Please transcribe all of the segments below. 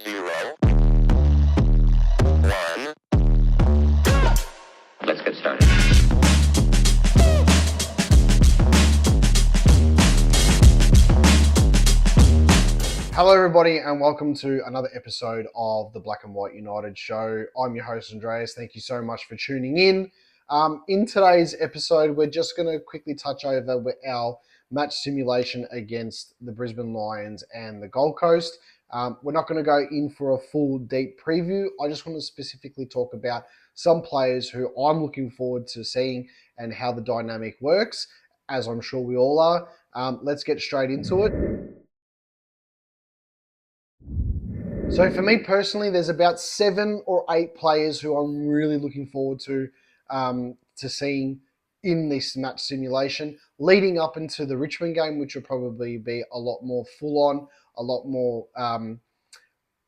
0, 1. Let's get started. Hello everybody and welcome to another episode of the Black and White United show. I'm your host Andreas. Thank you so much for tuning in. In today's episode, we're just going to quickly touch over our match simulation against the Brisbane Lions and the Gold Coast. We're not going to go in for a full deep preview. I just want to specifically talk about some players who I'm looking forward to seeing and how the dynamic works, as I'm sure we all are. Let's get straight into it. So for me personally, there's about 7 or 8 players who I'm really looking forward to seeing in this match simulation, leading up into the Richmond game, which will probably be a lot more full on, a lot more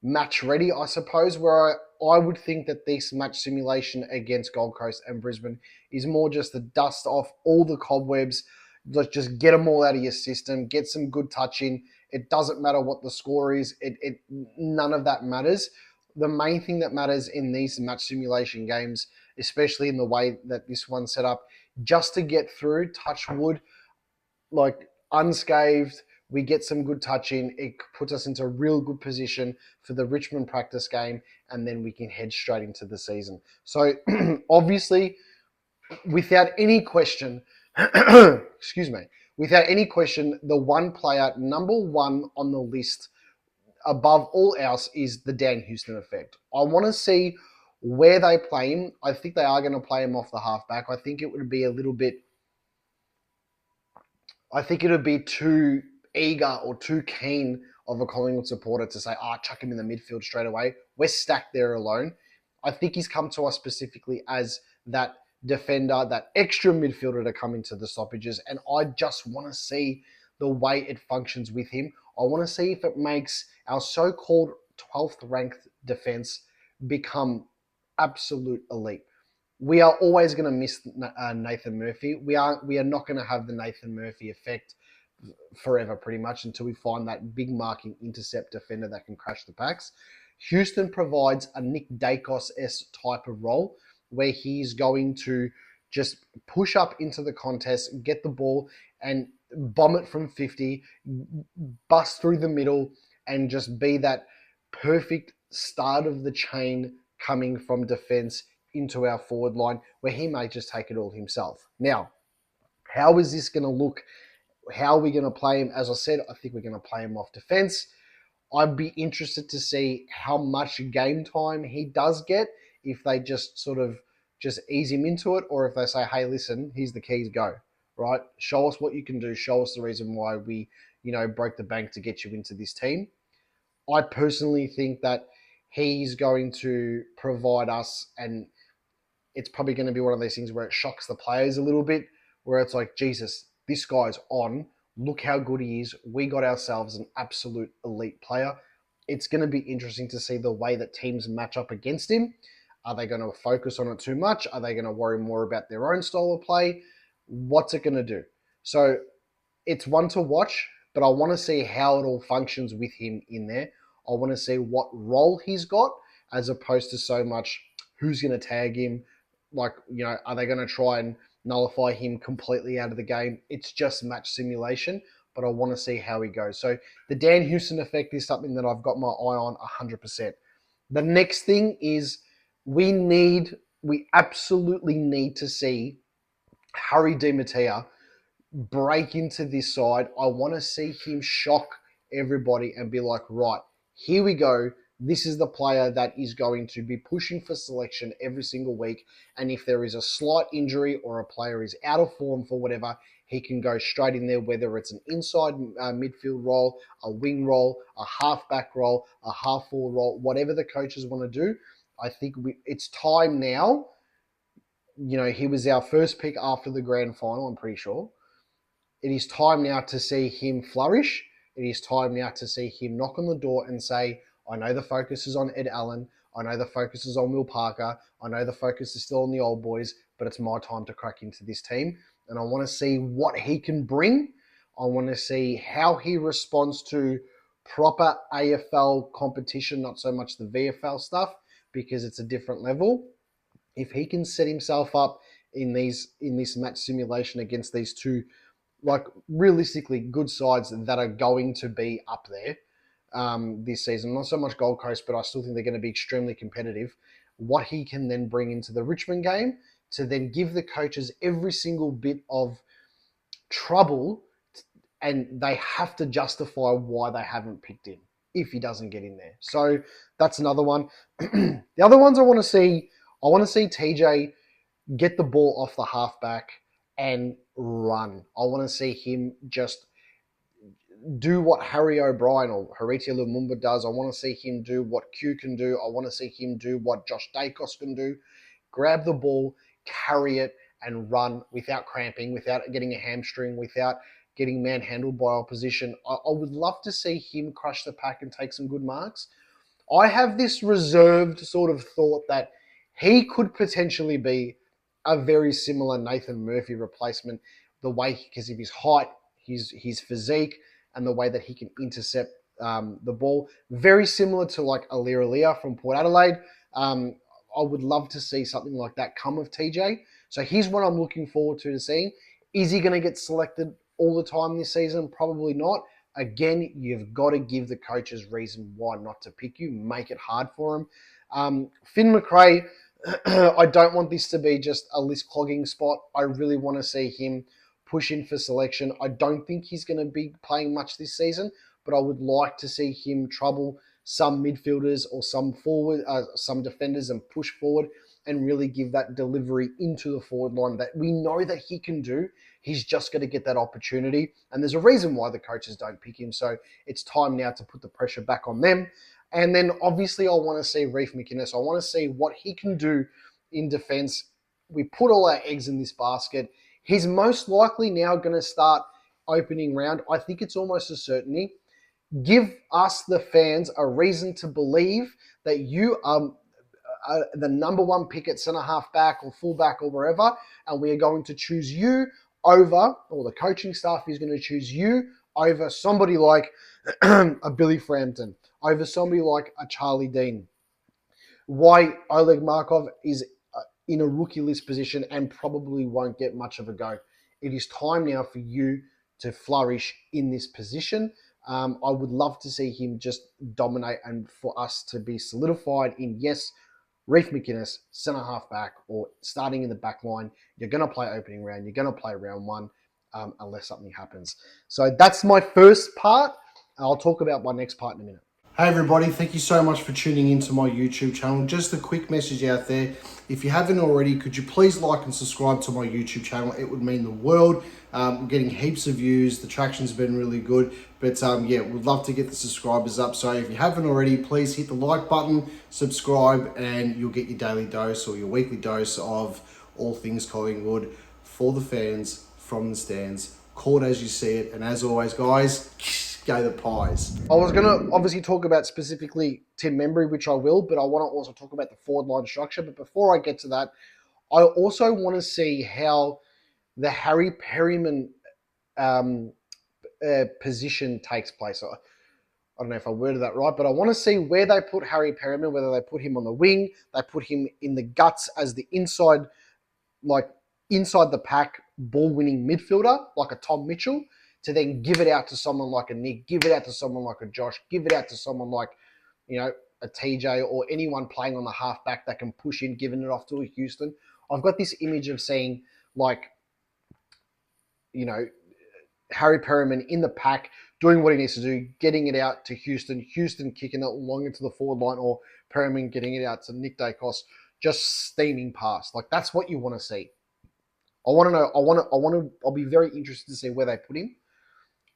match ready, I suppose, where I would think that this match simulation against Gold Coast and Brisbane is more just the dust off all the cobwebs. Let's just get them all out of your system, get some good touch in. It doesn't matter what the score is. None of that matters. The main thing that matters in these match simulation games, especially in the way that this one's set up, just to get through, touch wood, like unscathed, we get some good touch in. It puts us into a real good position for the Richmond practice game, and then we can head straight into the season. So obviously, without any question, excuse me, without any question, the one player, number one on the list above all else is the Dan Houston effect. I want to see where they play him. I think they are going to play him off the halfback. I think it would be too eager or too keen of a Collingwood supporter to say, chuck him in the midfield straight away. We're stacked there alone. I think he's come to us specifically as that defender, that extra midfielder to come into the stoppages. And I just want to see the way it functions with him. I want to see if it makes our so-called 12th ranked defense become absolute elite. We are always going to miss Nathan Murphy. We are not going to have the Nathan Murphy effect forever, pretty much, until we find that big marking intercept defender that can crash the packs. Houston provides a Nick Dacos-esque type of role where he's going to just push up into the contest, get the ball, and bomb it from 50, bust through the middle, and just be that perfect start of the chain coming from defense into our forward line, where he may just take it all himself. Now, how is this going to look? How are we going to play him? As I said, I think we're going to play him off defense. I'd be interested to see how much game time he does get, if they just sort of just ease him into it, or if they say, hey, listen, here's the keys, go, right? Show us what you can do. Show us the reason why we, broke the bank to get you into this team. I personally think that he's going to provide us, and it's probably going to be one of these things where it shocks the players a little bit, where it's like, Jesus, this guy's on. Look how good he is. We got ourselves an absolute elite player. It's going to be interesting to see the way that teams match up against him. Are they going to focus on it too much? Are they going to worry more about their own style of play? What's it going to do? So it's one to watch, but I want to see how it all functions with him in there. I want to see what role he's got, as opposed to so much who's going to tag him. Like, are they going to try and nullify him completely out of the game? It's just match simulation, but I want to see how he goes. So the Dan Houston effect is something that I've got my eye on 100%. The next thing is we absolutely need to see Harry Di Mattia break into this side. I want to see him shock everybody and be like, right, here we go. This is the player that is going to be pushing for selection every single week. And if there is a slight injury or a player is out of form for whatever, he can go straight in there, whether it's an inside midfield role, a wing role, a halfback role, a half forward role, whatever the coaches want to do. I think it's time now. He was our first pick after the grand final, I'm pretty sure. It is time now to see him flourish. It is time now to see him knock on the door and say, I know the focus is on Ed Allen. I know the focus is on Will Parker. I know the focus is still on the old boys, but it's my time to crack into this team. And I want to see what he can bring. I want to see how he responds to proper AFL competition, not so much the VFL stuff, because it's a different level. If he can set himself up in this match simulation against these two, like, realistically good sides that are going to be up there this season, not so much Gold Coast, but I still think they're going to be extremely competitive. What he can then bring into the Richmond game to then give the coaches every single bit of trouble, and they have to justify why they haven't picked him if he doesn't get in there. So that's another one. The other ones I want to see TJ get the ball off the halfback and run. I want to see him just do what Harry O'Brien or Hariti Lumumba does. I want to see him do what Q can do. I want to see him do what Josh Dacos can do. Grab the ball, carry it, and run without cramping, without getting a hamstring, without getting manhandled by opposition. I would love to see him crush the pack and take some good marks. I have this reserved sort of thought that he could potentially be a very similar Nathan Murphy replacement, the way, because of his height, his physique, and the way that he can intercept the ball. Very similar to like Alir from Port Adelaide. I would love to see something like that come of TJ. So he's what I'm looking forward to seeing. Is he going to get selected all the time this season? Probably not. Again, you've got to give the coaches reason why not to pick you. Make it hard for them. Finn McRae, I don't want this to be just a list clogging spot. I really want to see him push in for selection. I don't think he's going to be playing much this season, but I would like to see him trouble some midfielders or some defenders and push forward and really give that delivery into the forward line that we know that he can do. He's just going to get that opportunity. And there's a reason why the coaches don't pick him. So it's time now to put the pressure back on them. And then obviously I want to see Reef McInnes. I want to see what he can do in defense. We put all our eggs in this basket. He's most likely now going to start opening round. I think it's almost a certainty. Give us, the fans, a reason to believe that you are the number one pick at centre half back or full back or wherever, and we are going to choose you over, or the coaching staff is going to choose you over somebody like a Billy Frampton, over somebody like a Charlie Dean. Why Oleg Markov is in a rookie list position and probably won't get much of a go. It is time now for you to flourish in this position. I would love to see him just dominate and for us to be solidified in, yes, Reef McInnes, centre half back, or starting in the back line. You're going to play opening round. You're going to play round one unless something happens. So that's my first part. I'll talk about my next part in a minute. Hey everybody, thank you so much for tuning into my YouTube channel. Just a quick message out there. If you haven't already, could you please like and subscribe to my YouTube channel? It would mean the world. We're getting heaps of views. The traction's been really good. But yeah, we'd love to get the subscribers up. So if you haven't already, please hit the like button, subscribe, and you'll get your daily dose or your weekly dose of all things Collingwood for the fans, from the stands. Call it as you see it. And as always, guys, go the Pies. I was going to obviously talk about specifically Tim Membry, which I will, but I want to also talk about the forward line structure. But before I get to that, I also want to see how the Harry Perryman position takes place. I don't know if I worded that right, but I want to see where they put Harry Perryman, whether they put him on the wing, they put him in the guts as the inside the pack ball-winning midfielder, like a Tom Mitchell, to then give it out to someone like a Nick, give it out to someone like a Josh, give it out to someone like, a TJ or anyone playing on the halfback that can push in, giving it off to a Houston. I've got this image of seeing, Harry Perryman in the pack, doing what he needs to do, getting it out to Houston, Houston kicking it along into the forward line, or Perryman getting it out to Nick Dacos, just steaming past. That's what you want to see. I want to know. I'll be very interested to see where they put him.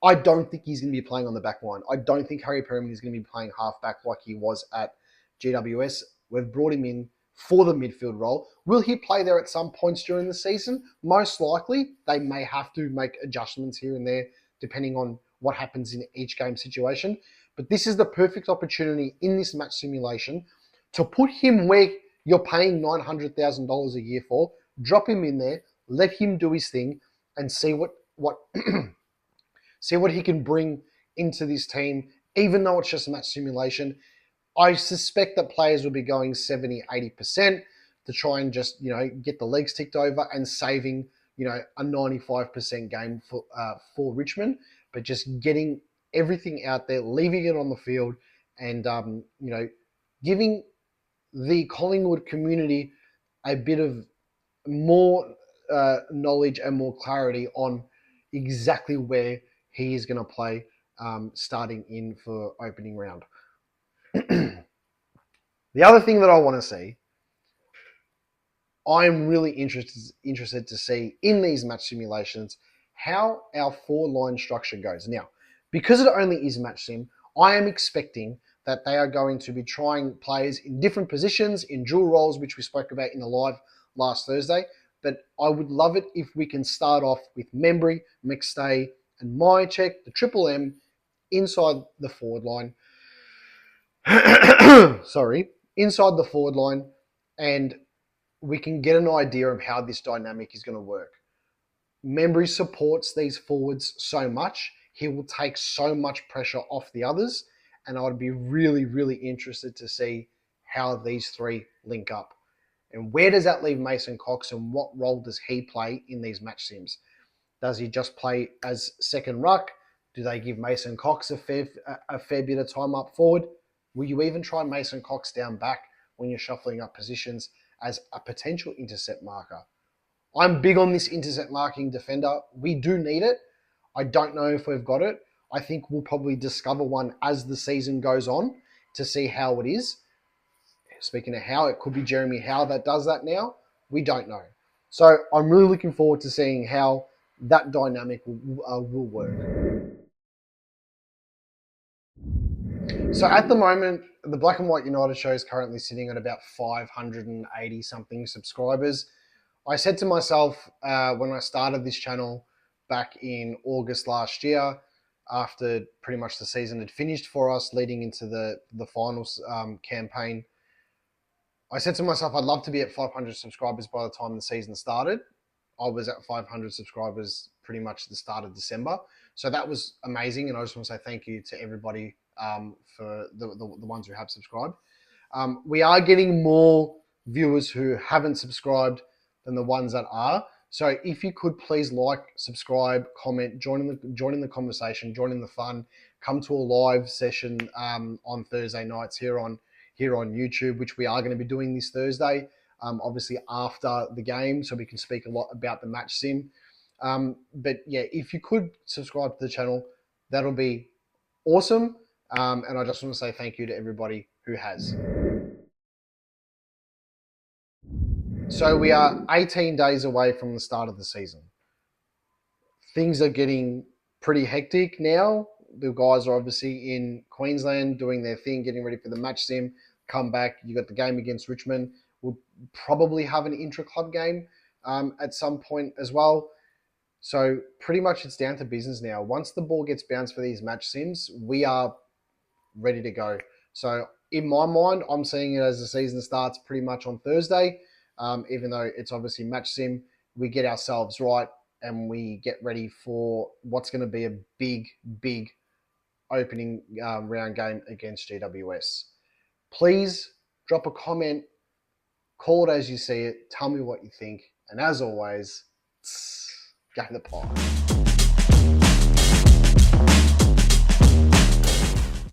I don't think he's going to be playing on the back line. I don't think Harry Perryman is going to be playing halfback like he was at GWS. We've brought him in for the midfield role. Will he play there at some points during the season? Most likely. They may have to make adjustments here and there depending on what happens in each game situation. But this is the perfect opportunity in this match simulation to put him where you're paying $900,000 a year for, drop him in there, let him do his thing, and see what see what he can bring into this team even though it's just a match simulation, I suspect that players will be going 70, 80% to try and just, get the legs ticked over and saving, a 95% game for Richmond, but just getting everything out there, leaving it on the field, and, giving the Collingwood community a bit of more knowledge and more clarity on exactly where he is going to play starting in for opening round. The other thing that I want to see, I'm really interested to see in these match simulations how our 4-line structure goes. Now, because it only is match sim, I am expecting that they are going to be trying players in different positions, in dual roles, which we spoke about in the live last Thursday. But I would love it if we can start off with Membry, McStay, and Mychek, the Triple M, inside the forward line. Inside the forward line, and we can get an idea of how this dynamic is going to work. Membry supports these forwards so much. He will take so much pressure off the others, and I'd be really, really interested to see how these three link up. And where does that leave Mason Cox, and what role does he play in these match sims? Does he just play as second ruck? Do they give Mason Cox a fair bit of time up forward? Will you even try Mason Cox down back when you're shuffling up positions as a potential intercept marker? I'm big on this intercept marking defender. We do need it. I don't know if we've got it. I think we'll probably discover one as the season goes on to see how it is. Speaking of how, it could be Jeremy Howe that does that now. We don't know. So I'm really looking forward to seeing how that dynamic will work. So at the moment, the Black and White United show is currently sitting at about 580 something subscribers. I said to myself when I started this channel back in August last year, after pretty much the season had finished for us, leading into the finals campaign, I said to myself, I'd love to be at 500 subscribers by the time the season started. I was at 500 subscribers pretty much at the start of December. So that was amazing. And I just want to say thank you to everybody for the ones who have subscribed. We are getting more viewers who haven't subscribed than the ones that are. So if you could please like, subscribe, comment, join in the conversation, join in the fun, come to a live session on Thursday nights here on YouTube, which we are going to be doing this Thursday, obviously after the game, so we can speak a lot about the match sim. But yeah, if you could subscribe to the channel, that'll be awesome. And I just want to say thank you to everybody who has. So we are 18 days away from the start of the season. Things are getting pretty hectic now. The guys are obviously in Queensland doing their thing, getting ready for the match sim. Come back, you got the game against Richmond. We'll probably have an intra-club game at some point as well. So pretty much it's down to business now. Once the ball gets bounced for these match sims, we are ready to go. So in my mind, I'm seeing it as the season starts pretty much on Thursday. Even though it's obviously match sim, we get ourselves right and we get ready for what's going to be a big, big opening round game against GWS. Please drop a comment, call it as you see it, tell me what you think, and as always, go the Pie.